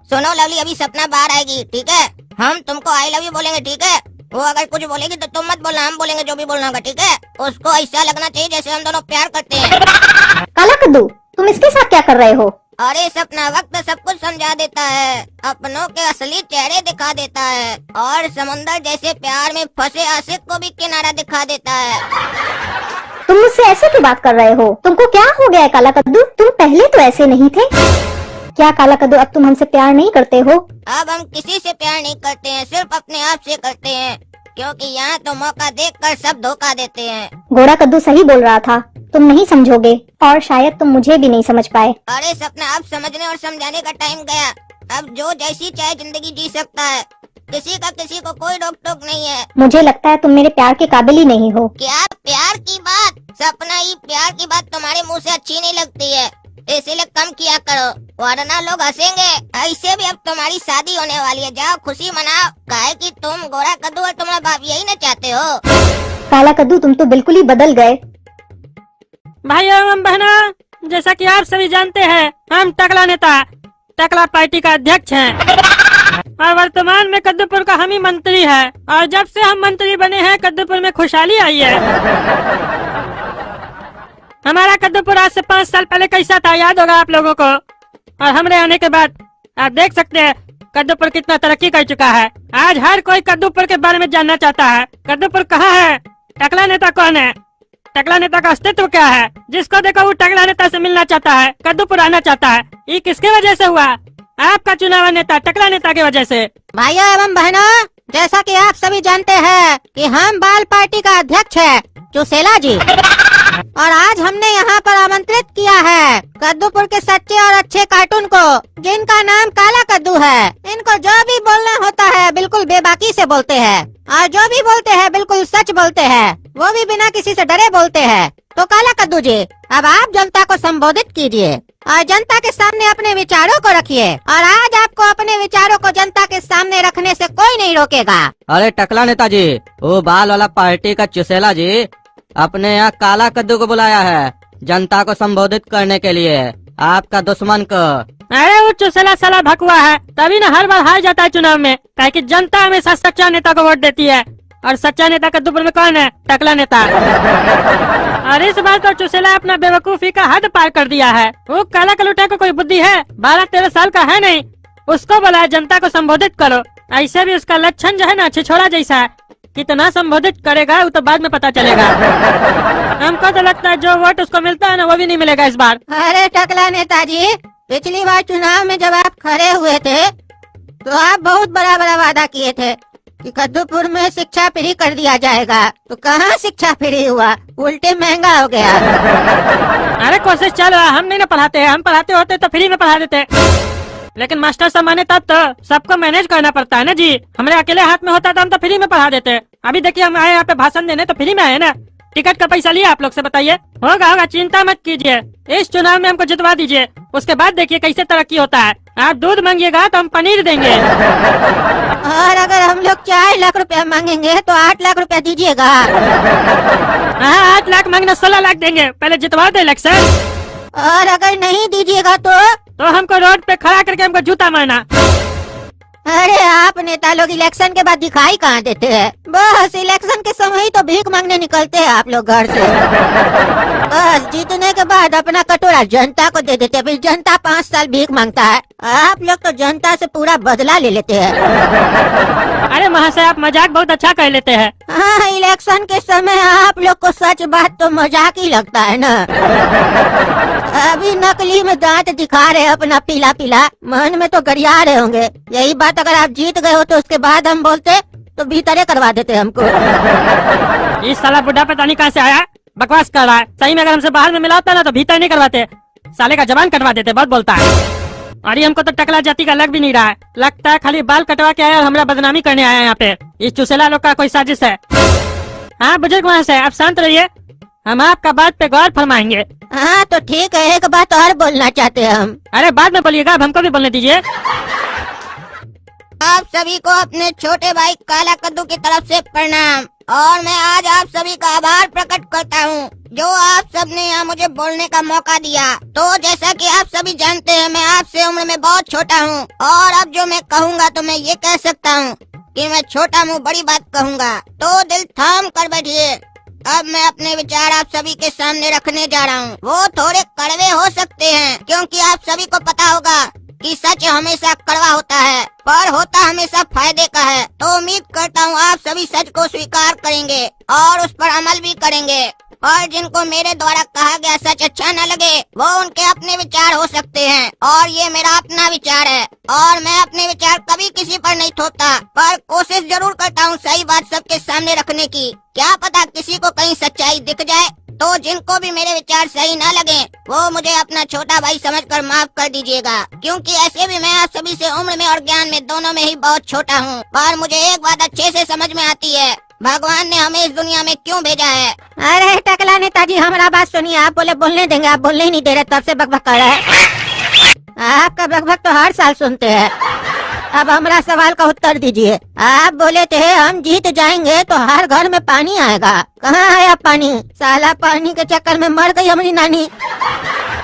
सुनो लवली, अभी सपना बाहर आएगी, ठीक है? हम तुमको आई लव यू बोलेंगे, ठीक है? वो अगर कुछ बोलेगी तो तुम मत बोलना, हम बोलेंगे जो भी बोलना होगा, ठीक है? उसको ऐसा लगना चाहिए जैसे हम दोनों प्यार करते हैं। काला कद्दू, तुम इसके साथ क्या कर रहे हो? अरे सपना, वक्त सब कुछ समझा देता है, अपनों के असली चेहरे दिखा देता है, और समुंदर जैसे प्यार में फंसे आशिक को भी किनारा दिखा देता है। तुम मुझसे ऐसे क्यों बात कर रहे हो? तुमको क्या हो गया है काला कद्दू? तुम पहले तो ऐसे नहीं थे। क्या काला कद्दू, अब तुम हमसे प्यार नहीं करते हो? अब हम किसी से प्यार नहीं करते हैं, सिर्फ अपने आप से करते हैं, क्योंकि यहाँ तो मौका देखकर सब धोखा देते हैं। घोड़ा कद्दू सही बोल रहा था, तुम नहीं समझोगे और शायद तुम मुझे भी नहीं समझ पाए। अरे सपना, अब समझने और समझाने का टाइम गया। अब जो जैसी चाहे जिंदगी जी सकता है, किसी का किसी को कोई रोक टोक नहीं है। मुझे लगता है तुम मेरे प्यार के काबिल ही नहीं हो। क्या प्यार की बात? सपना, ये प्यार की बात तुम्हारे मुंह से अच्छी नहीं लगती है, इसीलिए कम किया करो, वरना लोग हंसेंगे। ऐसे भी अब तुम्हारी शादी होने वाली है, जाओ खुशी मनाओ, काहे कि तुम गोरा कद्दू और तुम्हारा बाप यही न चाहते हो। काला कद्दू, तुम तो बिल्कुल ही बदल गए। भाइयों एवं बहनों, जैसा कि आप सभी जानते हैं, हम टकला नेता टकला पार्टी का अध्यक्ष हैं और वर्तमान में कद्दूपुर का हम ही मंत्री है। और जब से हम मंत्री बने हैं, कद्दूपुर में खुशहाली आई है। हमारा कद्दूपुर आज से 5 साल पहले कैसा था, याद होगा आप लोगों को। और हमरे आने के बाद आप देख सकते हैं कद्दूपुर कितना तरक्की कर चुका है। आज हर कोई कद्दूपुर के बारे में जानना चाहता है। कद्दूपुर कहाँ है? टकला नेता कौन है? टकला नेता का अस्तित्व क्या है? जिसको देखो वो टकला नेता से मिलना चाहता है, कद्दूपुर आना चाहता है। ये किसके वजह से हुआ? आपका चुनाव नेता टकला नेता की वजह से। भाइयों एवं बहनों, जैसा कि आप सभी जानते हैं कि हम बाल पार्टी का अध्यक्ष है चुसेला जी, और आज हमने यहाँ पर आमंत्रित किया है कद्दूपुर के सच्चे और अच्छे कार्टून को, जिनका नाम काला कद्दू है। इनको जो भी बोलना होता है बिल्कुल बेबाकी से बोलते हैं, और जो भी बोलते हैं बिल्कुल सच बोलते हैं, वो भी बिना किसी से डरे बोलते हैं। तो काला कद्दू जी, अब आप जनता को संबोधित कीजिए और जनता के सामने अपने विचारों को रखिए, और आज आपको अपने विचारों को जनता के सामने रखने से कोई नहीं रोकेगा। अरे टकला नेताजी, वो बाल वाला पार्टी का चुसेला जी अपने यहाँ काला कद्दू को बुलाया है जनता को संबोधित करने के लिए, आपका दुश्मन को। अरे वो चुसेला साला भकुआ है, तभी न हर बार हार जाता है चुनाव में, काहे कि जनता हमेशा सच्चा नेता को वोट देती है। और सच्चा नेता कद्दूपुर में कौन है? टकला नेता। और इस बार तो चुसेला अपना बेवकूफी का हद पार कर दिया है। वो काला कलूटा को कोई बुद्धि है? 12-13 साल का है नहीं, उसको बोला जनता को संबोधित करो। ऐसे भी उसका लक्षण जो है ना छिछोड़ा जैसा है, कितना संबोधित करेगा वो तो बाद में पता चलेगा। हमको तो लगता है जो वोट उसको मिलता है ना, वो भी नहीं मिलेगा इस बार। अरे टकला नेताजी, पिछली बार चुनाव में जब आप खड़े हुए थे तो आप बहुत बड़ा बड़ा वादा किए थे कि कद्दूपुर में शिक्षा फ्री कर दिया जाएगा, तो कहाँ शिक्षा फ्री हुआ, उल्टे महंगा हो गया। अरे कोशिश चल रहा, हम नहीं ना पढ़ाते हैं, हम पढ़ाते होते तो फ्री में पढ़ा देते, लेकिन मास्टर साहब माने तब तो सबको मैनेज करना पड़ता है ना जी। हमारे अकेले हाथ में होता तो हम तो फ्री में पढ़ा देते। अभी देखिए हम आए यहाँ पे भाषण देने तो फ्री में आए ना। टिकट का पैसा लिया आप लोग से, बताइए? होगा होगा, चिंता मत कीजिए। इस चुनाव में हमको जितवा दीजिए, उसके बाद देखिए कैसे तरक्की होता है। आप दूध मांगिएगा तो हम पनीर देंगे। और अगर हम लोग 4 लाख रुपया मांगेंगे तो 8 लाख रुपया दीजिएगा। हाँ, 8 लाख मांगना 16 लाख देंगे, पहले जितवा दे इलेक्शन। और अगर नहीं दीजिएगा तो हमको रोड पे खड़ा करके हमको जूता मारना। अरे आप नेता लोग इलेक्शन के बाद दिखाई कहाँ देते हैं? बस इलेक्शन के समय ही तो भीख मांगने निकलते हैं आप लोग घर से। बस जीतने के बाद अपना कटोरा जनता को दे देते हैं, फिर जनता 5 साल भीख मांगता है। आप लोग तो जनता से पूरा बदला ले लेते हैं। अरे महाशय, आप मजाक बहुत अच्छा कर लेते हैं। हाँ, इलेक्शन के समय आप लोग को सच बात तो मजाक ही लगता है ना। अभी नकली में दांत दिखा रहे अपना पीला पीला, मन में तो गरिया रहे होंगे। यही बात अगर आप जीत गए हो तो उसके बाद हम बोलते तो भीतरे करवा देते हमको। इस साला बुढ़ा पता नहीं कहाँ से आया, बकवास कर रहा है। सही में अगर हमसे बाहर में मिला होता ना तो भीतर नहीं करवाते, साले का जबान कटवा देते, बहुत बोलता है। और ये हमको तो टकला जाति का लग भी नहीं रहा है, लगता है खाली बाल कटवा के आया और हमारा बदनामी करने आया यहाँ पे। इस चुसेला लोग का कोई साजिश है। हाँ बुजुर्ग महाशय, आप शांत रहिए, हम आपका बात पे गौर फरमाएंगे। हाँ तो ठीक है, एक बात और बोलना चाहते हैं हम। अरे बाद में बोलिएगा, अब हमको भी बोलने दीजिए। आप सभी को अपने छोटे भाई काला कद्दू की तरफ से प्रणाम। और मैं आज आप सभी का आभार प्रकट करता हूँ जो आप सबने यहाँ मुझे बोलने का मौका दिया। तो जैसा कि आप सभी जानते हैं, मैं आपसे उम्र में बहुत छोटा हूँ और अब जो मैं कहूँगा तो मैं ये कह सकता हूँ कि मैं छोटा मुँह बड़ी बात कहूँगा। तो दिल थाम कर बैठिए। अब मैं अपने विचार आप सभी के सामने रखने जा रहा हूँ। वो थोड़े कड़वे हो सकते हैं क्योंकि आप सभी को पता होगा कि सच हमेशा कड़वा होता है पर होता हमेशा फायदे का है। तो उम्मीद करता हूँ आप सभी सच को स्वीकार करेंगे और उस पर अमल भी करेंगे। और जिनको मेरे द्वारा कहा गया सच अच्छा न लगे वो उनके अपने विचार हो सकते हैं और ये मेरा अपना विचार है और मैं अपने विचार कभी किसी पर नहीं थोपता, पर कोशिश जरूर करता हूँ सही बात सबके सामने रखने की। क्या पता किसी को कहीं सच्चाई दिख जाए। तो जिनको भी मेरे विचार सही न लगे वो मुझे अपना छोटा भाई समझकर माफ कर दीजिएगा, क्योंकि ऐसे भी मैं आप सभी से उम्र में और ज्ञान में दोनों में ही बहुत छोटा हूँ। पर मुझे एक बात अच्छे से समझ में आती है, भगवान ने हमें इस दुनिया में क्यों भेजा है। अरे टकला नेताजी, हमारा बात सुनिए। आप बोलने देंगे? आप बोलने ही नहीं दे रहे, तब से बकबक कर रहे हैं। आपका बकबक तो हर साल सुनते हैं। अब हमारा सवाल का उत्तर दीजिए। आप बोले थे हम जीत जाएंगे तो हर घर में पानी आएगा। कहाँ आया पानी? साला पानी के चक्कर में मर गई हमारी नानी।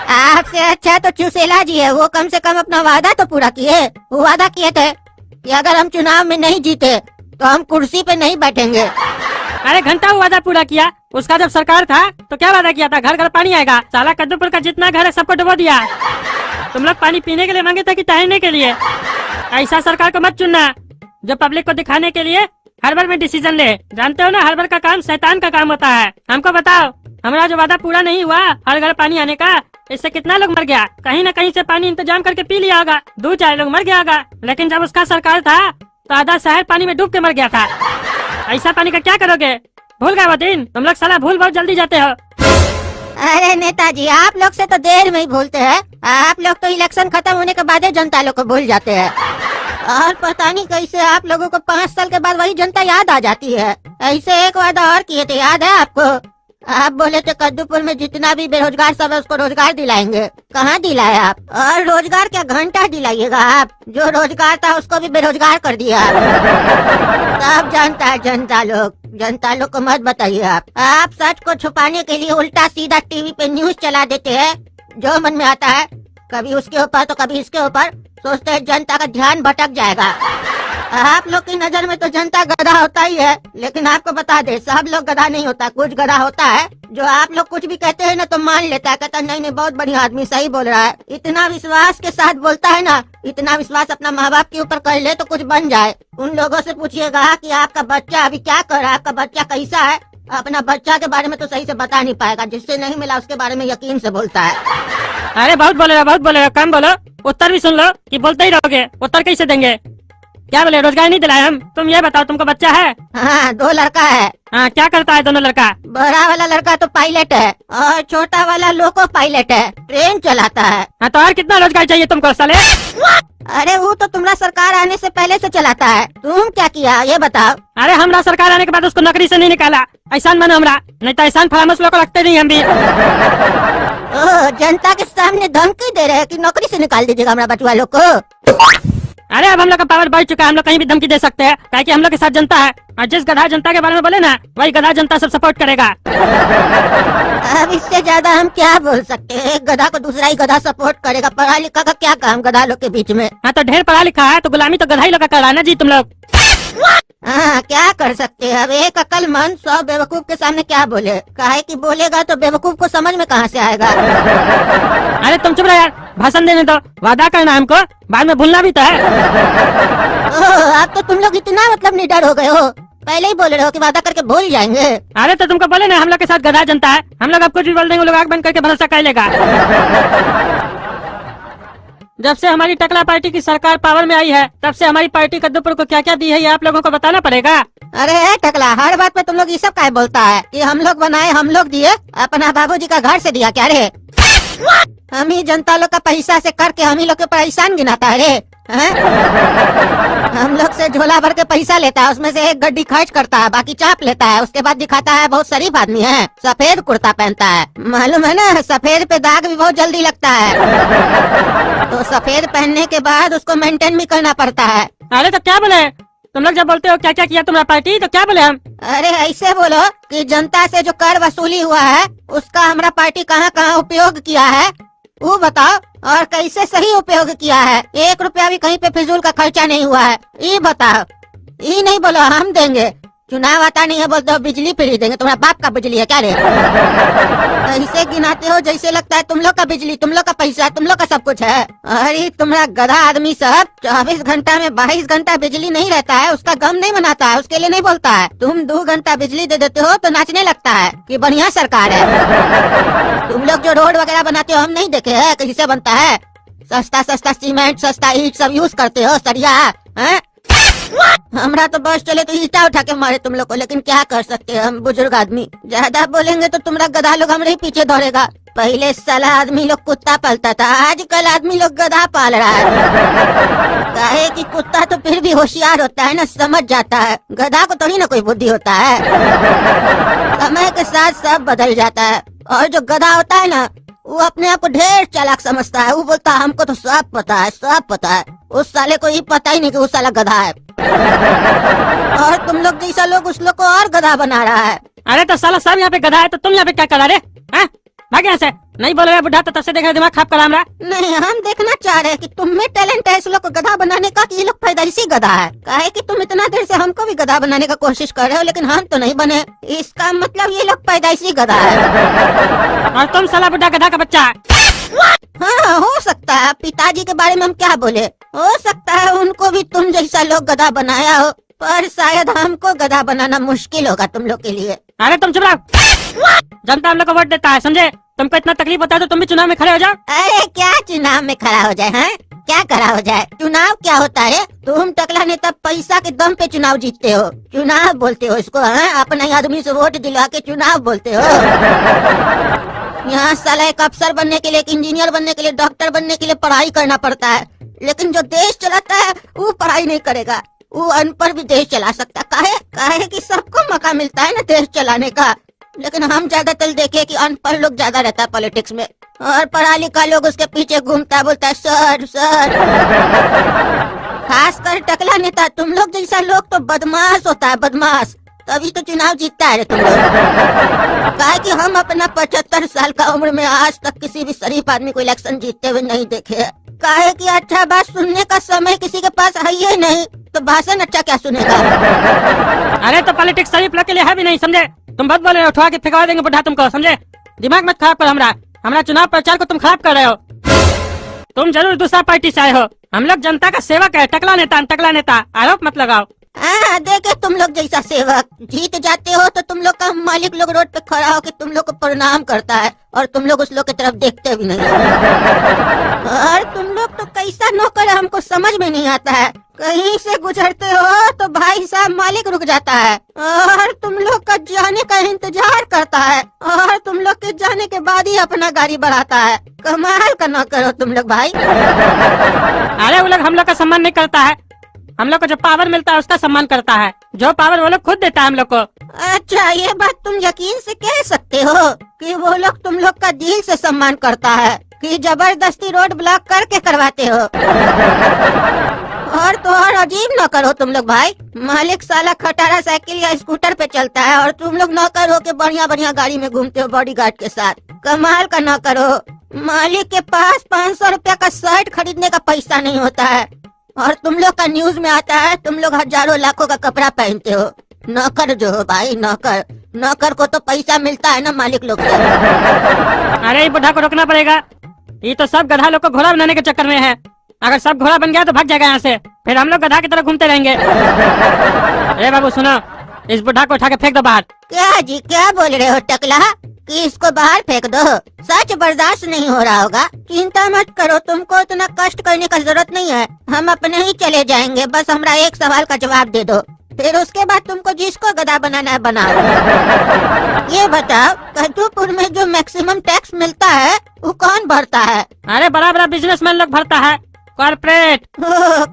आपसे अच्छा तो चुसेला जी है, वो कम से कम अपना वादा तो पूरा किए। वो वादा किए थे कि अगर हम चुनाव में नहीं जीते तो हम कुर्सी पे नहीं बैठेंगे। अरे घंटा वो वादा पूरा किया। उसका जब सरकार था तो क्या वादा किया था? घर घर पानी आएगा। साला कद्दूपुर का जितना घर है सबको डुबो दिया। तुम लोग पानी पीने के लिए मांगे थे कि टहलने के लिए? ऐसा सरकार को मत चुनना जो पब्लिक को दिखाने के लिए हर बार में डिसीजन ले। जानते हो ना, हर बार का काम शैतान का काम होता है। हमको बताओ, हमारा जो वादा पूरा नहीं हुआ हर घर पानी आने का, इससे कितना लोग मर गया? कहीं न कहीं से पानी इंतजाम करके पी लिया होगा, 2-4 लोग मर गया होगा। लेकिन जब उसका सरकार था तो आधा शहर पानी में डूब के मर गया था। ऐसा पानी का क्या करोगे? भूल गए वो दिन? तुम लोग साला भूल बहुत जल्दी जाते हो। अरे नेताजी, आप लोग से तो देर में ही भूलते हैं। आप लोग तो इलेक्शन खत्म होने के बाद ही जनता लोग को भूल जाते हैं और पता नहीं कैसे आप लोगों को 5 साल के बाद वही जनता याद आ जाती है। ऐसे एक वादा और किए थे, याद है आपको? आप बोले थे कद्दूपुर में जितना भी बेरोजगार सब है उसको रोजगार दिलाएंगे। कहाँ दिलाए आप? और रोजगार क्या घंटा दिलाइएगा आप? जो रोजगार था उसको भी बेरोजगार कर दिया। सब जानता है जनता लोग। जनता लोग को मत बताइए आप सच को छुपाने के लिए उल्टा सीधा टीवी पे न्यूज चला देते हैं जो मन में आता है, कभी उसके ऊपर तो कभी इसके ऊपर। सोचते हैं जनता का ध्यान भटक जाएगा। आप लोग की नजर में तो जनता गधा होता ही है, लेकिन आपको बता दे सब लोग गधा नहीं होता। कुछ गधा होता है जो आप लोग कुछ भी कहते हैं ना तो मान लेता है, कहता नहीं नहीं बहुत बढ़िया आदमी सही बोल रहा है। इतना विश्वास के साथ बोलता है ना, इतना विश्वास अपना माँ बाप के ऊपर कर ले तो कुछ बन जाए। उन लोगों से पूछिएगा कि आपका बच्चा अभी क्या कर रहा है, आपका बच्चा कैसा है। अपना बच्चा के बारे में तो सही से बता नहीं पाएगा, जिससे नहीं मिला उसके बारे में यकीन से बोलता है। अरे बहुत बोले, कम बोलो। उत्तर भी सुन लो कि बोलते ही रहोगे। उत्तर कैसे देंगे? क्या बोले? रोजगार नहीं दिलाए हम? तुम ये बताओ, तुमको बच्चा है? हाँ, 2 लड़का है। हाँ, क्या करता है दोनों लड़का? बड़ा वाला लड़का तो पायलट है और छोटा वाला लोको पायलट है, ट्रेन चलाता है। हाँ, तो और कितना रोजगार चाहिए तुमको साले? अरे वो तो तुम्हारा सरकार आने से पहले से चलाता है। तुम क्या किया ये बताओ? अरे हमरा सरकार आने के बाद उसको नौकरी से नहीं निकाला। एहसान मानो हमरा, नहीं तो एहसान फरामोश लोग को रखते नहीं हम भी। जनता के सामने धमकी दे रहे हैं कि नौकरी से निकाल दीजिएगा हमारा बचवा लोग को। अरे अब हम लोग का पावर बढ़ चुका है, हम लोग कहीं भी धमकी दे सकते हैं, क्या कि हम लोग के साथ जनता है। और जिस गधा जनता के बारे में बोले ना, वही गधा जनता सब सपोर्ट करेगा। अब इससे ज्यादा हम क्या बोल सकते हैं? एक गधा को दूसरा ही गधा सपोर्ट करेगा। पढ़ा लिखा का क्या काम गधा लोग के बीच में? हाँ, तो ढेर पढ़ा लिखा है तो गुलामी तो गधा ही लोग का कर रहा है ना जी तुम लोग। हाँ, क्या कर सकते हैं? अब एक अक्लमंद 100 बेवकूफ के सामने क्या बोले? काहे कि बोलेगा तो बेवकूफ को समझ में कहाँ से आएगा? अरे तुम चुप रहो यार, भाषण देने दो। वादा करना हमको, बाद में भूलना भी तो है। अब तो तुम लोग इतना मतलब निडर हो गए हो, पहले ही बोल रहे हो कि वादा करके भूल जाएंगे। अरे तो तुमको बोले ना हम लोग के साथ गधा जनता है, हम लोग अब कुछ भी बोल देंगे, लोग आग बंद करके भरोसा कर लेगा। जब से हमारी टकला पार्टी की सरकार पावर में आई है, तब से हमारी पार्टी कद्दूपुर को क्या क्या दी है ये आप लोगों को बताना पड़ेगा। अरे टकला, हर बात पे तुम लोग ये सब क्या बोलता है कि हम लोग बनाए, हम लोग दिए? अपना बाबूजी का घर से दिया क्या रे? हम ही जनता लोग का पैसा से करके हम ही लोग के ऊपर एहसान गिनाता है रे? हम लोग से झोला भर के पैसा लेता है, उसमें से एक गड्डी खर्च करता है, बाकी चाप लेता है, उसके बाद दिखाता है बहुत शरीफ आदमी है। सफेद कुर्ता पहनता है, मालूम है ना, सफेद पे दाग भी बहुत जल्दी लगता है। तो सफेद पहनने के बाद उसको मेंटेन भी करना पड़ता है। अरे तो क्या बोले तुम लोग जब बोलते हो क्या क्या किया तुम्हारा पार्टी तो क्या बोले हम? अरे ऐसे बोलो कि जनता से जो कर वसूली हुआ है उसका हमारा पार्टी कहाँ कहाँ उपयोग किया है वो बताओ, और कैसे सही उपयोग किया है। 1 रुपया भी कहीं पे फिजूल का खर्चा नहीं हुआ है, ये बताओ। ये नहीं बोलो हम देंगे, चुनाव आता नहीं है बोलते हो बिजली फ्री देंगे। तुम्हारा बाप का बिजली है क्या रे? ऐसे गिनाते हो जैसे लगता है तुम लोग का बिजली, तुम लोग का पैसा, तुम लोग का सब कुछ है। अरे तुम्हारा गधा आदमी सब 24 घंटा में 22 घंटा बिजली नहीं रहता है, उसका गम नहीं मनाता है, उसके लिए नहीं बोलता है। तुम 2 घंटा बिजली दे देते हो तो नाचने लगता है कि बढ़िया सरकार है। तुम लोग जो रोड वगैरह बनाते हो हम नहीं देखे है कैसे बनता है। सस्ता सस्ता सीमेंट, सस्ता ईट सब यूज करते हो, सरिया है। हमरा तो बस चले तो ईटा उठा के मारे तुम लोग को, लेकिन क्या कर सकते हैं हम बुजुर्ग आदमी। ज्यादा बोलेंगे तो तुम्हारा गधा लोग हमारे ही पीछे दौड़ेगा। पहले साला आदमी लोग कुत्ता पालता था, आजकल आदमी लोग गधा पाल रहा है। काहे कि कुत्ता तो फिर भी होशियार होता है ना, समझ जाता है। गधा को थोड़ी ना कोई बुद्धि होता है। समय के साथ सब बदल जाता है। और जो गधा होता है ना वो अपने आप को ढेर चालाक समझता है। वो बोलता है हमको तो सब पता है, सब पता है। उस साले को ये पता ही नहीं कि उस साला गधा है। और तुम लोग जैसा लोग उस लोग को और गधा बना रहा है। अरे तो साला सब यहाँ पे गधा है तो तुम यहाँ पे क्या करा रहे हैं? भाग यहाँ से, नहीं बोल रहे बुढ़ा तो तब से देख रहे दिमाग खराब करा हमरा। नहीं, हम देखना चाह रहे हैं कि तुम में टैलेंट है इस लोग को गधा बनाने का कि ये लोग पैदाइशी गधा है। काहे कि तुम इतना देर से हमको भी गधा बनाने का कोशिश कर रहे हो लेकिन हम तो नहीं बने। इसका मतलब ये लोग पैदाइशी गधा है। और तुम साला बुढ़ा गधा का बच्चा है। हाँ हो सकता है, पिताजी के बारे में हम क्या बोले। हो सकता है उनको भी तुम जैसा लोग गधा बनाया हो, पर शायद हमको गधा बनाना मुश्किल होगा तुम लोग के लिए। अरे तुम चुप रहो, जनता हम लोग को वोट देता है समझे। तुमको इतना तकलीफ होता है तो तुम भी चुनाव में खड़े हो जाओ। अरे क्या चुनाव में खड़ा हो जाए हैं? क्या खड़ा हो जाए? चुनाव क्या होता है? तुम टकला नेता पैसा के दम पे चुनाव जीतते हो, चुनाव बोलते हो इसको हैं? अपने आदमी से वोट दिलवा के चुनाव बोलते हो। यहाँ साला एक अफसर बनने के लिए, एक इंजीनियर बनने के लिए, डॉक्टर बनने के लिए पढ़ाई करना पड़ता है, लेकिन जो देश चलाता है वो पढ़ाई नहीं करेगा। वो अनपढ़ भी देश चला सकता। काहे कि सबको मौका मिलता है ना देश चलाने का, लेकिन हम ज्यादातर देखे कि अनपढ़ लोग ज्यादा रहता है पॉलिटिक्स में, और पढ़ा लिखा लोग उसके पीछे घूमता है, बोलता है सर सर। खासकर टकला नेता तुम लोग जैसा लोग तो बदमाश होता है, बदमाश, तभी तो चुनाव जीतता है तुम लोग। काहे कि हम अपना 75 साल का उम्र में आज तक किसी भी शरीफ आदमी को इलेक्शन जीतते हुए नहीं देखे। काहे कि अच्छा बात सुनने का समय किसी के पास है ही नहीं, तो भाषण अच्छा क्या सुनेगा। अरे तो पॉलिटिक्स शरीफ लोग के लिए है भी नहीं समझे। तुम बहुत बोले, उठवा के फेंकवा देंगे बुढ़ा तुमको समझे। दिमाग मत खराब करो हमरा चुनाव प्रचार को तुम खराब कर रहे हो। तुम जरूर दूसरा पार्टी से आए हो, हम लोग जनता का सेवक है। टकला नेता आरोप मत लगाओ। देखे तुम लोग जैसा सेवक जीत जाते हो तो तुम लोग का मालिक लोग रोड पे खड़ा होकर तुम लोग को प्रणाम करता है, और तुम लोग उस लोग की तरफ देखते भी नहीं। और तुम लोग तो कैसा नौकर है हमको समझ में नहीं आता है। कहीं से गुजरते हो तो भाई साहब मालिक रुक जाता है, और तुम लोग का जाने का इंतजार करता है, और तुम लोग के जाने के बाद ही अपना गाड़ी बढ़ाता है। कमाल का नौकर हो तुम लोग भाई। अरे वो लोग हम लोग का सम्मान नहीं करता है, हम लोग को जो पावर मिलता है उसका सम्मान करता है। जो पावर वो लोग खुद देता है हम लोग को। अच्छा, ये बात तुम यकीन से कह सकते हो कि वो लोग तुम लोग का दिल से सम्मान करता है कि जबरदस्ती रोड ब्लॉक करके करवाते हो। और तो और अजीब नौकर हो तुम लोग भाई। मालिक साला खटारा साइकिल या स्कूटर पे चलता है, और तुम लोग नौकर हो के बढ़िया बढ़िया गाड़ी में घूमते हो बॉडीगार्ड के साथ। कमाल का नौकर हो। मालिक के पास 500 रुपया का शर्ट खरीदने का पैसा नहीं होता है, और तुम लोग का न्यूज में आता है तुम लोग हजारों लाखों का कपड़ा पहनते हो। नौकर जो हो भाई, नौकर को तो पैसा मिलता है ना मालिक लोग से। अरे ये बुढ़ा को रोकना पड़ेगा, ये तो सब गधा लोग को घोड़ा बनाने के चक्कर में है। अगर सब घोड़ा बन गया तो भाग जाएगा यहाँ से, फिर हम लोग गधा की तरह घूमते रहेंगे। अरे बाबू सुनो, इस बुढ़ा को उठा के फेंक दो बाहर। क्या जी क्या बोल रहे हो टकला कि इसको बाहर फेंक दो? सच बर्दाश्त नहीं हो रहा होगा। चिंता मत करो, तुमको इतना कष्ट करने का जरूरत नहीं है, हम अपने ही चले जाएंगे। बस हमरा एक सवाल का जवाब दे दो, फिर उसके बाद तुमको जिसको गधा बनाना है बनाओ। ये बताओ, कद्दूपुर में जो मैक्सिमम टैक्स मिलता है वो कौन भरता है? अरे बड़ा बड़ा बिजनेसमैन लोग भरता है, कॉर्पोरेट।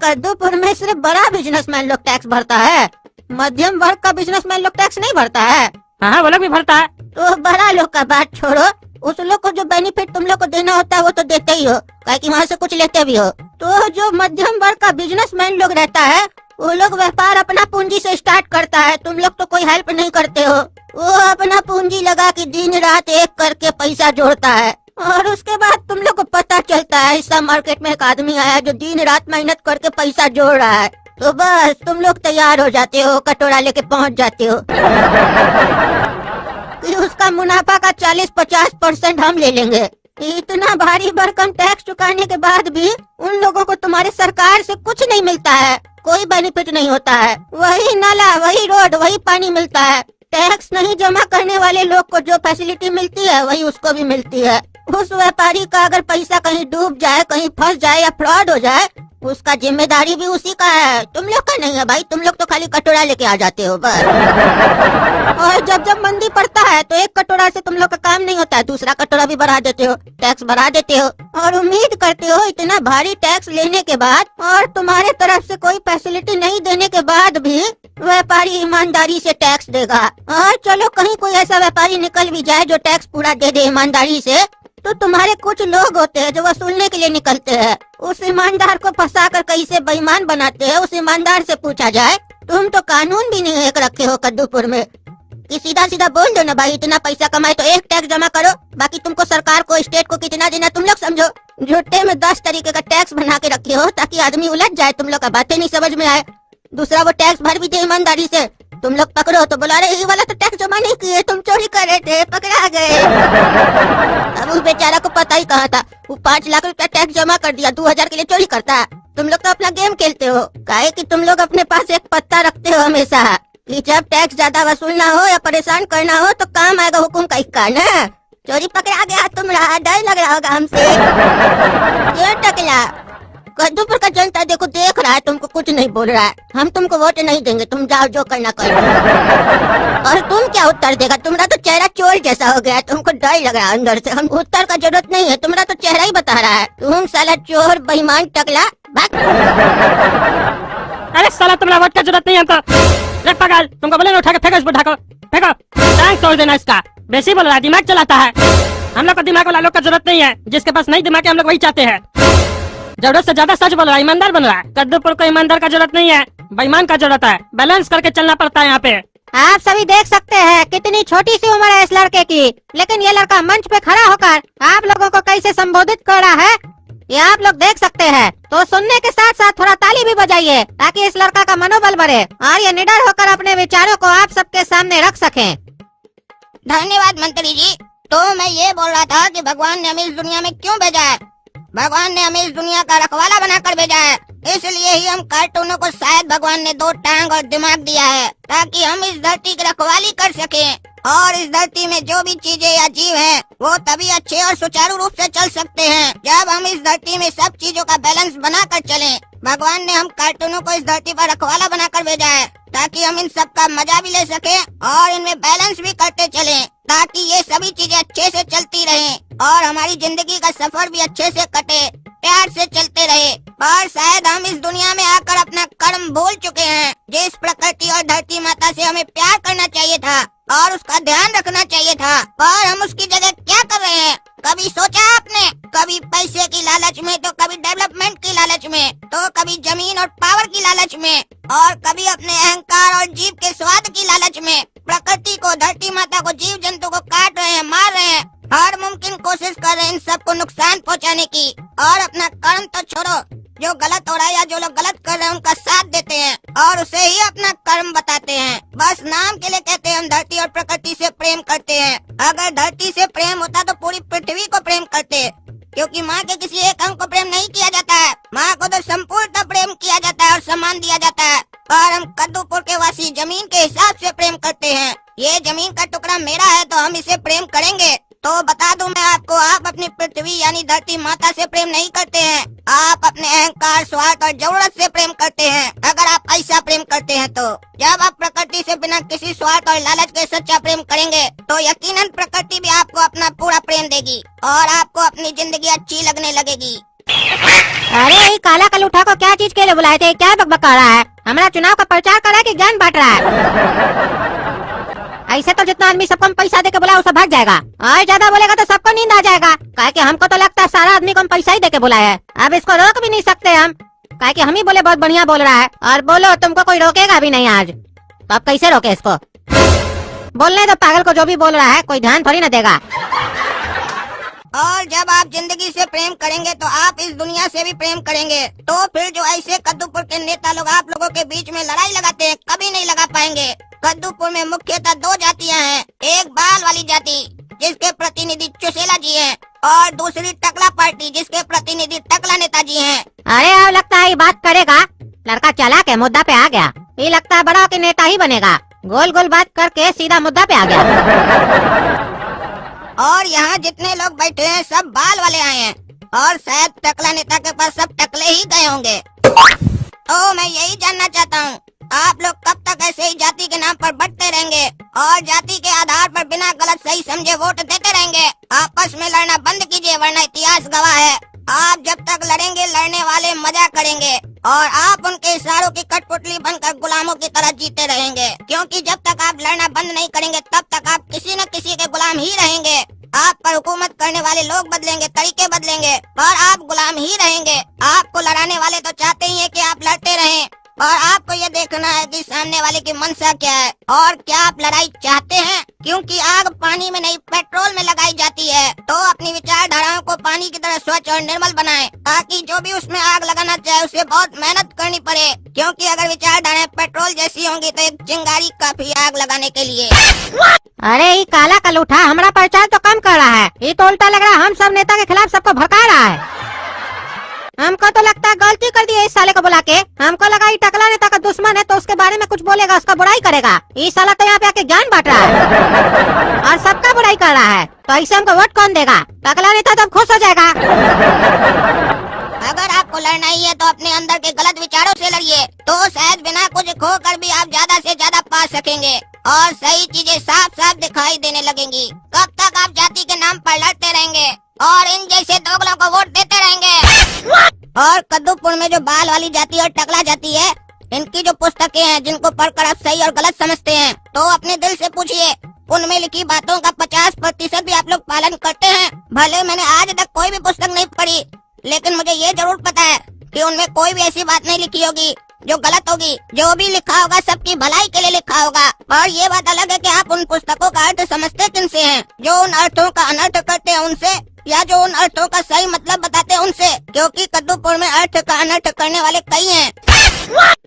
कद्दूपुर में सिर्फ बड़ा बिजनेसमैन लोग टैक्स भरता है, मध्यम वर्ग का बिजनेसमैन लोग टैक्स नहीं भरता है? हाँ वो लोग भी भरता है। तो बड़ा लोग का बात छोड़ो, उस लोग को जो बेनिफिट तुम लोग को देना होता है वो तो देते ही हो, काहे कि वहाँ से कुछ लेते भी हो। तो जो मध्यम वर्ग का बिजनेसमैन लोग रहता है वो लोग व्यापार अपना पूंजी से स्टार्ट करता है, तुम लोग तो कोई हेल्प नहीं करते हो। वो अपना पूंजी लगा के दिन रात एक करके पैसा जोड़ता है और उसके बाद तुम लोग को पता चलता है हिस्सा मार्केट में एक आदमी आया जो दिन रात मेहनत करके पैसा जोड़ रहा है, तो बस तुम लोग तैयार हो जाते हो, कटोरा लेके पहुंच जाते हो कि उसका मुनाफा का 40-50% हम ले लेंगे। इतना भारी भरकम टैक्स चुकाने के बाद भी उन लोगों को तुम्हारी सरकार से कुछ नहीं मिलता है, कोई बेनिफिट नहीं होता है। वही नाला, वही रोड, वही पानी मिलता है। टैक्स नहीं जमा करने वाले लोग को जो फैसिलिटी मिलती है वही उसको भी मिलती है। उस व्यापारी का अगर पैसा कहीं डूब जाए, कहीं फंस जाए या फ्रॉड हो जाए, उसका जिम्मेदारी भी उसी का है, तुम लोग का नहीं है भाई। तुम लोग तो खाली कटोरा लेके आ जाते हो बस। और जब जब मंदी पड़ता है तो एक कटोरा से तुम लोग का काम नहीं होता है, दूसरा कटोरा भी बढ़ा देते हो, टैक्स बढ़ा देते हो और उम्मीद करते हो इतना भारी टैक्स लेने के बाद और तुम्हारे तरफ से कोई फैसिलिटी नहीं देने के बाद भी व्यापारी ईमानदारी से टैक्स देगा। और चलो कहीं कोई ऐसा व्यापारी निकल भी जाए जो टैक्स पूरा दे दे ईमानदारी से, तो तुम्हारे कुछ लोग होते हैं जो वसूलने के लिए निकलते हैं। उस ईमानदार को फंसाकर कैसे बेईमान बनाते हैं, उस ईमानदार से पूछा जाए, तुम तो कानून भी नहीं एक रखे हो कद्दूपुर में कि सीधा सीधा बोल दो ना भाई इतना पैसा कमाए तो एक टैक्स जमा करो, बाकी तुमको सरकार को स्टेट को कितना देना तुम लोग समझो। झूठे में 10 तरीके का टैक्स बना के रखे हो ताकि आदमी उलझ जाए, तुम लोग का बातें नहीं समझ में आए। दूसरा वो टैक्स भर भी दे ईमानदारी से, तुम लोग पकड़ो तो बोला अरे ये वाला तो टैक्स जमा नहीं किए, तुम चोरी कर रहे थे, पकड़ा गए। अब उस बेचारा को पता ही कहाँ था, वो 5 लाख रुपया टैक्स जमा कर दिया, 2000 के लिए चोरी करता है। तुम लोग तो अपना गेम खेलते हो, काहे कि तुम लोग अपने पास एक पत्ता रखते हो हमेशा कि जब टैक्स ज्यादा वसूलना हो या परेशान करना हो तो काम आएगा हुकुम का इक्का ना। चोरी पकड़ा गया, तुम डर लग रहा होगा हमसे। क्यों टकला? कद्दूपुर का जनता देखो देख रहा है, तुमको कुछ नहीं बोल रहा है। हम तुमको वोट नहीं देंगे, तुम जाओ जो करना करो। और तुम क्या उत्तर देगा? तुम्हारा तो चेहरा चोर जैसा हो गया, तुमको डर लग रहा है अंदर से। हम उत्तर का जरूरत नहीं है, तुम्हारा तो चेहरा ही बता रहा है। तुम साला चोर बेईमान टकला भाग। अरे साला तुम्हारा वोट का जरूरत नहीं हमको। रे पागल, तुमको बोले ना उठा के फेंको, इसको ढको, फेंको, टांग तोड़ देना इसका। बेसी बोल रहा है, दिमाग चलाता है। हम लोग को दिमाग वाला लोग का जरूरत नहीं है, जिसके पास नहीं दिमाग है हम लोग वही चाहते हैं। जरूरत से ज्यादा सच बोल रहा है, ईमानदार बन रहा है। कद्दूपुर को ईमानदार का जरूरत नहीं है, बेईमान का जरूरत है। बैलेंस करके चलना पड़ता है यहाँ पे। आप सभी देख सकते हैं कितनी छोटी सी उम्र है इस लड़के की, लेकिन ये लड़का मंच पे खड़ा होकर आप लोगों को कैसे संबोधित कर रहा है ये आप लोग देख सकते हैं। तो सुनने के साथ साथ थोड़ा ताली भी बजाइए ताकि इस लड़का का मनोबल बढ़े और ये निडर होकर अपने विचारों को आप सबके सामने रख सकें। धन्यवाद मंत्री जी। तो मैं ये बोल रहा था कि भगवान ने हमें इस दुनिया में क्यों भेजा है? भगवान ने हमें इस दुनिया का रखवाला बनाकर भेजा है, इसलिए ही हम कार्टूनों को शायद भगवान ने 2 टांग और दिमाग दिया है ताकि हम इस धरती की रखवाली कर सकें। और इस धरती में जो भी चीजें या जीव हैं, वो तभी अच्छे और सुचारू रूप से चल सकते हैं जब हम इस धरती में सब चीजों का बैलेंस बनाकर चलें। भगवान ने हम कार्टूनों को इस धरती पर रखवाला बनाकर भेजा है ताकि हम इन सब का मजा भी ले सकें और इनमें बैलेंस भी करते चलें, ताकि ये सभी चीजें अच्छे से चलती रहें और हमारी जिंदगी का सफर भी अच्छे से कटे, प्यार से चलते रहे। पर शायद हम इस दुनिया में आकर अपना कर्म भूल चुके हैं। जिस प्रकृति और धरती माता से हमें प्यार करना चाहिए था और उसका ध्यान रखना चाहिए था, पर हम उसकी जगह क्या कर रहे हैं? कभी सोचा आपने? कभी पैसे की लालच में, तो कभी डेवलपमेंट की लालच में, तो कभी जमीन और पावर की लालच में, और कभी अपने अहंकार और जीव के स्वाद की लालच में प्रकृति को, धरती माता को, जीव जंतु को काट रहे हैं, मार रहे हैं, हर मुमकिन कोशिश कर रहे हैं इन सबको नुकसान पहुंचाने की। और अपना कर्म तो छोड़ो, जो गलत हो रहा है या जो लोग गलत कर रहे हैं उनका साथ देते हैं और उसे ही अपना कर्म बताते हैं। बस नाम के लिए कहते हैं हम धरती और प्रकृति से प्रेम करते हैं। अगर धरती से प्रेम होता तो पूरी पृथ्वी को प्रेम करते, क्योंकि माँ के किसी एक अंग को प्रेम नहीं किया जाता है, माँ को तो संपूर्णतः प्रेम किया जाता है और सम्मान दिया जाता है। और हम कद्दूपुर के वासी जमीन के हिसाब से प्रेम करते हैं। ये जमीन का टुकड़ा मेरा है तो हम इसे प्रेम करेंगे। तो बता दूं मैं आपको, आप अपनी पृथ्वी यानी धरती माता से प्रेम नहीं करते हैं, आप अपने अहंकार, स्वार्थ और जरूरत से प्रेम करते हैं। अगर आप ऐसा प्रेम करते हैं तो जब आप प्रकृति से बिना किसी स्वार्थ और लालच के सच्चा प्रेम करेंगे तो यकीनन प्रकृति भी आपको अपना पूरा प्रेम देगी और आपको अपनी जिंदगी अच्छी लगने लगेगी। अरे ये काला कलूठा को क्या चीज के लिए बुलाए थे? क्या बकबका रहा है? हमारा चुनाव का प्रचार कर रहा है कि ज्ञान बांट रहा है? ऐसे तो जितना आदमी सबको हम पैसा दे के बुलाया वो सब भाग जाएगा, और ज्यादा बोलेगा तो सबको नींद आ जाएगा। काहे कि हमको तो लगता है सारा आदमी को हम पैसा ही दे के बुलाया है। अब इसको रोक भी नहीं सकते हम, काहे कि हम ही बोले बहुत बढ़िया बोल रहा है, और बोलो तुमको कोई रोकेगा भी नहीं आज, तो अब कैसे रोके इसको? बोलने तो पागल को, जो भी बोल रहा है कोई ध्यान थोड़ी न देगा। और जब आप जिंदगी से प्रेम करेंगे तो आप इस दुनिया से भी प्रेम करेंगे। तो फिर जो ऐसे कद्दूपुर के नेता लोग आप लोगों के बीच में लड़ाई लगाते हैं, कभी नहीं लगा पाएंगे। कद्दूपुर में मुख्यतः 2 जातियां हैं, एक बाल वाली जाति जिसके प्रतिनिधि चुसेला जी हैं, और दूसरी टकला पार्टी जिसके प्रतिनिधि टकला नेताजी हैं। अरे अब लगता है ये बात करेगा, लड़का चला के मुद्दा पे आ गया। ये लगता है बड़ा के नेता ही बनेगा, गोल गोल बात करके सीधा मुद्दा पे आ गया। और यहाँ जितने लोग बैठे हैं सब बाल वाले आए हैं, और शायद टकला नेता के पास सब टकले ही गए होंगे। तो मैं यही जानना चाहता हूँ, आप लोग कब तक ऐसे ही जाति के नाम पर बंटते रहेंगे और जाति के आधार पर बिना गलत सही समझे वोट देते रहेंगे? आपस में लड़ना बंद कीजिए, वरना इतिहास गवाह है आप जब तक लड़ेंगे लड़ने वाले मजा करेंगे, और आप उनके इशारों की कठपुतली बनकर गुलामों की तरह जीते रहेंगे। क्योंकि जब तक आप लड़ना बंद नहीं करेंगे तब तक आप किसी न किसी के गुलाम ही रहेंगे। आप पर हुकूमत करने वाले लोग बदलेंगे, तरीके बदलेंगे, और आप गुलाम ही रहेंगे। आपको लड़ाने वाले तो चाहते ही है कि आप लड़ते रहें, और आपको ये देखना है कि सामने वाले की मंशा क्या है और क्या आप लड़ाई चाहते हैं। क्योंकि आग पानी में नहीं पेट्रोल में लगाई जाती है। तो अपनी विचारधाराओं को पानी की तरह स्वच्छ और निर्मल बनाएं, ताकि जो भी उसमें आग लगाना चाहे उसे बहुत मेहनत करनी पड़े। क्योंकि अगर विचारधाराएं पेट्रोल जैसी होंगी तो एक चिंगारी काफी आग लगाने के लिए। अरे ये काला कलूठा हमारा प्रचार तो कम कर रहा है, ये तो उल्टा लग रहा है हम सब नेता के खिलाफ सबको भड़का रहा है। हमको तो लगता है गलती कर दी है इस साले को बुला के। हमको लगा ये टकला नेता का दुश्मन है तो उसके बारे में कुछ बोलेगा, उसका बुराई करेगा। ये साला तो यहाँ पे आके ज्ञान बांट रहा है और सबका बुराई कर रहा है, तो ऐसे हमको वोट कौन देगा? टकला नेता तो खुश हो जाएगा। अगर आपको लड़ना ही है तो अपने अंदर के गलत विचारों से लड़िए, तो शायद बिना कुछ खोकर भी आप ज्यादा से ज्यादा पा सकेंगे और सही चीजें साफ साफ दिखाई देने लगेंगी। कब तक आप जाति के नाम पर लड़ते रहेंगे और इन जैसे दोगलों को वोट देते रहेंगे? और कद्दूपुर में जो बाल वाली जाति और टकला जाति है, इनकी जो पुस्तकें हैं जिनको पढ़कर आप सही और गलत समझते हैं, तो अपने दिल से पूछिए उनमें लिखी बातों का 50% भी आप लोग पालन करते हैं? भले मैंने आज तक कोई भी पुस्तक नहीं पढ़ी, लेकिन मुझे ये जरूर पता है कि उनमें कोई भी ऐसी बात नहीं लिखी होगी जो गलत होगी। जो भी लिखा होगा सबकी भलाई के लिए लिखा होगा। और ये बात अलग है कि आप उन पुस्तकों का अर्थ समझते किनसे हैं, जो उन अर्थों का अनर्थ करते हैं उनसे, या जो उन अर्थों का सही मतलब बताते हैं उनसे। क्योंकि कद्दूपुर में अर्थ का अनर्थ करने वाले कई हैं,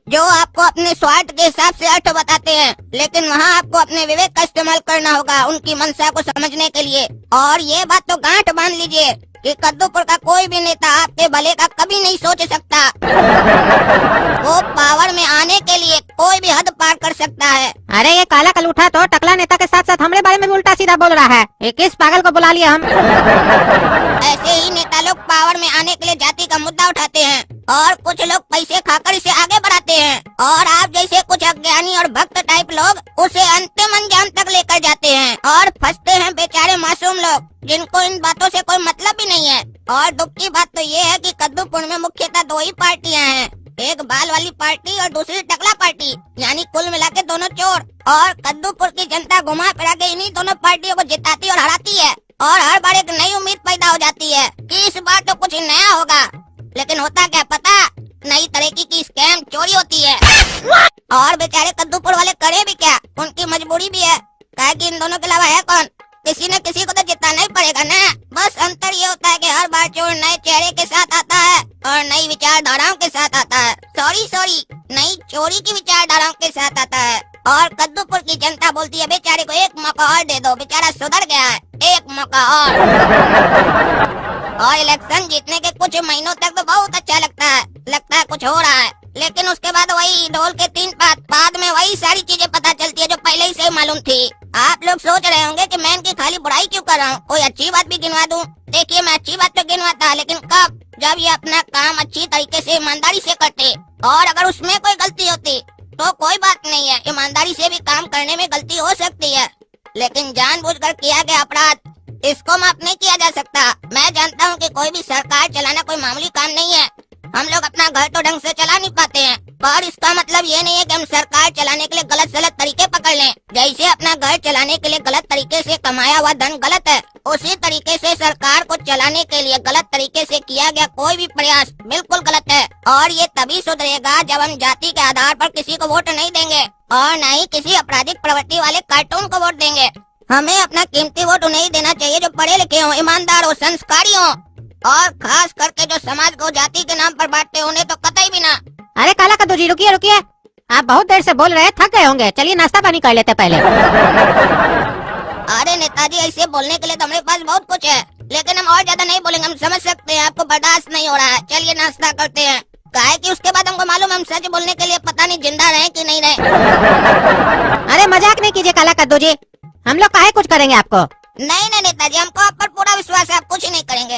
जो आपको अपने स्वार्थ के हिसाब से अर्थ बताते हैं, लेकिन वहाँ आपको अपने विवेक का इस्तेमाल करना होगा उनकी मंशा को समझने के लिए। और ये बात तो गांठ बांध लीजिए कि कद्दूपुर का कोई भी नेता आपके भले का कभी नहीं सोच सकता। वो पावर में आने के लिए कोई भी हद पार कर सकता है। अरे ये काला कलूठा तो टकला नेता के साथ साथ हमारे बारे में भी उल्टा सीधा बोल रहा है। ये किस पागल को बुला लिया हम? ऐसे ही नेता लोग पावर में आने के लिए जाति का मुद्दा उठाते हैं, और कुछ लोग पैसे खाकर इसे आगे बढ़ाते हैं, और आप जैसे कुछ अज्ञानी और भक्त टाइप लोग उसे अंतिम अंजाम तक लेकर जाते हैं, और फंसते हैं बेचारे मासूम लोग जिनको इन बातों से कोई मतलब भी नहीं है। और दुख की बात तो ये है कि कद्दूपुर में मुख्यतः 2 ही पार्टियां हैं, एक बाल वाली पार्टी और दूसरी टकला पार्टी, यानी कुल मिला के दोनों चोर। और कद्दूपुर की जनता घुमा फिरा के इन्हीं दोनों पार्टियों को जिताती और हराती है, और हर बार एक नई उम्मीद पैदा हो जाती है कि इस बार तो कुछ नया होगा। लेकिन होता क्या पता, नई तरीके की स्कैम चोरी होती है। और बेचारे कद्दूपुर वाले करे भी क्या, उनकी मजबूरी भी है, काहे कि इन दोनों के अलावा है कौन? किसी न किसी को तो जिताना ही पड़ेगा ना। बस अंतर ये होता है कि हर बार चोर नए चेहरे के साथ आता है और नई विचारधाराओं के साथ आता है। सॉरी नई चोरी की विचारधाराओं के साथ आता है। और कद्दूपुर की जनता बोलती है बेचारे को एक मौका और दे दो, बेचारा सुधर गया है, एक मौका और इलेक्शन जीतने के कुछ महीनों तक तो बहुत अच्छा लगता है कुछ हो रहा है, लेकिन उसके बाद वही ढोल के 3 पात, बाद में वही सारी चीजें पता चलती है जो पहले ही से मालूम थी। आप लोग सोच रहे होंगे कि मैं इनकी खाली बुराई क्यों कर रहा हूँ, कोई अच्छी बात भी गिनवा दूं? देखिए मैं अच्छी बात तो गिनवाता, लेकिन कब? जब ये अपना काम अच्छी तरीके से ईमानदारी से करते, और अगर उसमें कोई गलती होती तो कोई बात नहीं है, ईमानदारी से भी काम करने में गलती हो सकती है, लेकिन जानबूझकर किया गया अपराध इसको माफ नहीं किया जा सकता। मैं जानता हूँ कि कोई भी सरकार चलाना कोई मामूली काम नहीं है, हम लोग अपना घर तो ढंग से चला नहीं पाते हैं, पर इसका मतलब ये नहीं है कि हम सरकार चलाने के लिए गलत तरीके पकड़ लें। जैसे अपना घर चलाने के लिए गलत तरीके से कमाया हुआ धन गलत है, उसी तरीके से सरकार को चलाने के लिए गलत तरीके से किया गया कोई भी प्रयास बिल्कुल गलत है। और ये तभी सुधरेगा जब हम जाति के आधार पर किसी को वोट नहीं देंगे और न ही किसी आपराधिक प्रवृत्ति वाले कार्टून को वोट देंगे। हमें अपना कीमती वोट उन्हें देना चाहिए जो पढ़े लिखे हों, ईमानदार हो, संस्कारी हो, और खास करके जो समाज को जाति के नाम पर बांटते उन्हें तो कतई भी ना। अरे काला कद्दू जी रुकिए रुकिए, आप बहुत देर से बोल रहे हैं, थक गए होंगे, चलिए नाश्ता पानी कर लेते पहले। अरे नेताजी ऐसे बोलने के लिए तो हमारे पास बहुत कुछ है, लेकिन हम और ज्यादा नहीं बोलेंगे, हम समझ सकते हैं आपको बर्दाश्त नहीं हो रहा है। चलिए नाश्ता करते हैं, काहे कि उसके बाद हमको मालूम हम सच बोलने के लिए पता नहीं जिंदा रहे कि नहीं रहे। अरे मजाक नहीं कीजिए काला कद्दू जी, हम लोग काहे कुछ करेंगे आपको। नहीं नहीं नेताजी, हमको आप पर पूरा विश्वास है, आप कुछ नहीं करेंगे।